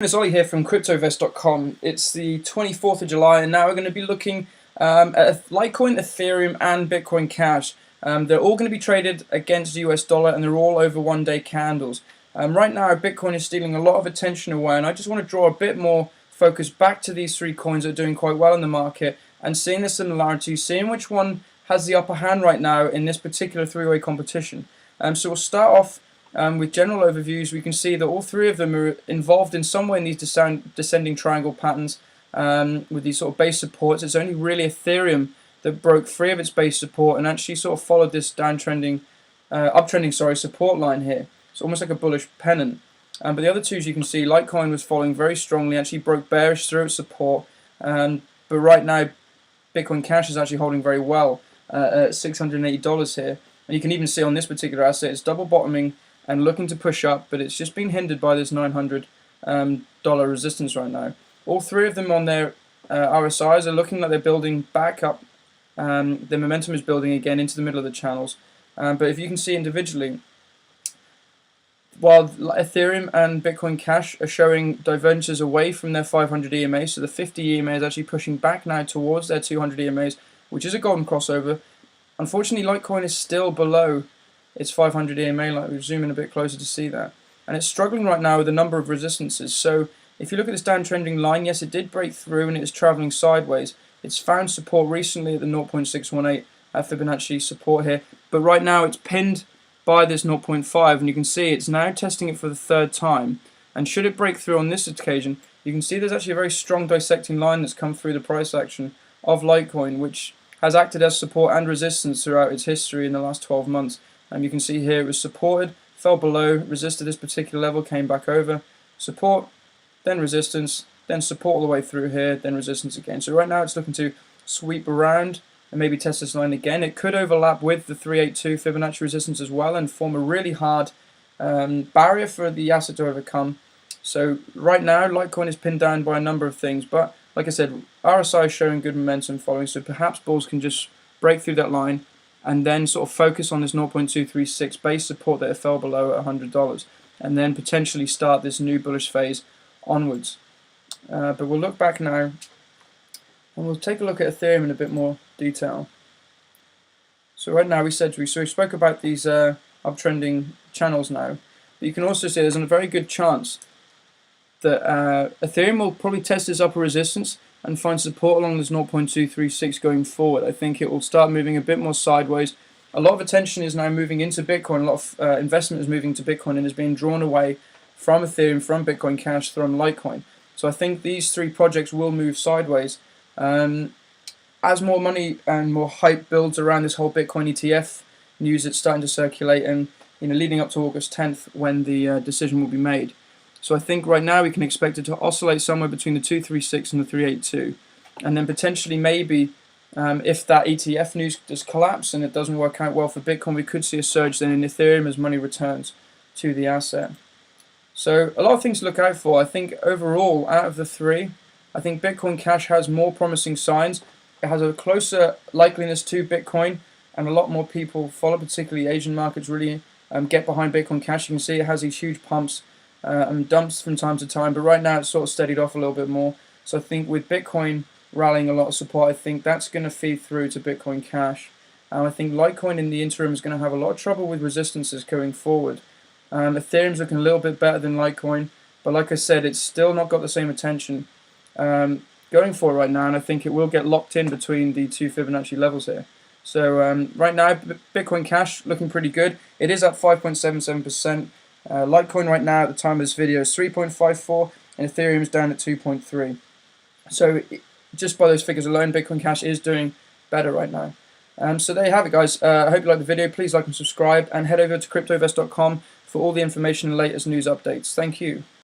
It's Ollie here from CryptoVest.com. It's the 24th of July, and now we're going to be looking at Litecoin, Ethereum, and Bitcoin Cash. They're all going to be traded against the US dollar, and they're all over one-day candles. Right now, Bitcoin is stealing a lot of attention away, and I just want to draw a bit more focus back to these three coins that are doing quite well in the market, and seeing the similarities, seeing which one has the upper hand right now in this particular three-way competition. So we'll start off with general overviews. We can see that all three of them are involved in some way in these descending triangle patterns with these sort of base supports. It's only really Ethereum that broke free of its base support and actually sort of followed this uptrending support line here. It's almost like a bullish pennant. But the other two, as you can see, Litecoin was following very strongly, actually broke bearish through its support. But right now, Bitcoin Cash is actually holding very well at $680 here. And you can even see on this particular asset, it's double bottoming and looking to push up, but it's just been hindered by this $900 resistance right now. All three of them on their RSIs are looking like they're building back up. The momentum is building again into the middle of the channels. But if you can see individually, while Ethereum and Bitcoin Cash are showing divergences away from their 500 EMA, so the 50 EMA is actually pushing back now towards their 200 EMAs, which is a golden crossover. Unfortunately, Litecoin is still below its 500 EMA, like we'll zoom in a bit closer to see that. And it's struggling right now with a number of resistances. So if you look at this downtrending line, yes, it did break through and it is traveling sideways. It's found support recently at the 0.618 Fibonacci support here. But right now it's pinned by this 0.5, and you can see it's now testing it for the third time. And should it break through on this occasion, you can see there's actually a very strong dissecting line that's come through the price action of Litecoin, which has acted as support and resistance throughout its history in the last 12 months. And you can see here it was supported, fell below, resisted this particular level, came back over, support, then resistance, then support all the way through here, then resistance again. So right now it's looking to sweep around and maybe test this line again. It could overlap with the 382 Fibonacci resistance as well and form a really hard barrier for the asset to overcome. So right now Litecoin is pinned down by a number of things, but like I said, RSI is showing good momentum following, so perhaps bulls can just break through that line and then sort of focus on this 0.236 base support that it fell below at $100, and then potentially start this new bullish phase onwards. But we'll look back now, and we'll take a look at Ethereum in a bit more detail. So right now we spoke about these uptrending channels now, but you can also see there's a very good chance that Ethereum will probably test this upper resistance and find support along this 0.236 going forward. I think it will start moving a bit more sideways. A lot of attention is now moving into Bitcoin. A lot of investment is moving to Bitcoin and is being drawn away from Ethereum, from Bitcoin Cash, from Litecoin. So I think these three projects will move sideways. As more money and more hype builds around this whole Bitcoin ETF news that's starting to circulate, and leading up to August 10th when the decision will be made. So I think right now we can expect it to oscillate somewhere between the 236 and the 382. And then potentially maybe if that ETF news does collapse and it doesn't work out well for Bitcoin, we could see a surge then in Ethereum as money returns to the asset. So a lot of things to look out for. I think overall, out of the three, I think Bitcoin Cash has more promising signs. It has a closer likeliness to Bitcoin, and a lot more people follow, particularly Asian markets, really get behind Bitcoin Cash. You can see it has these huge pumps and dumps from time to time, but right now it's sort of steadied off a little bit more. So I think with Bitcoin rallying a lot of support, I think that's going to feed through to Bitcoin Cash. I think Litecoin in the interim is going to have a lot of trouble with resistances going forward. Ethereum's looking a little bit better than Litecoin, but like I said, it's still not got the same attention going for right now, and I think it will get locked in between the two Fibonacci levels here. So right now, Bitcoin Cash looking pretty good. It is up 5.77%. Litecoin right now at the time of this video is 3.54, and Ethereum is down at 2.3. So just by those figures alone, Bitcoin Cash is doing better right now. So there you have it, guys. I hope you liked the video. Please like and subscribe, and head over to CryptoVest.com for all the information and latest news updates. Thank you.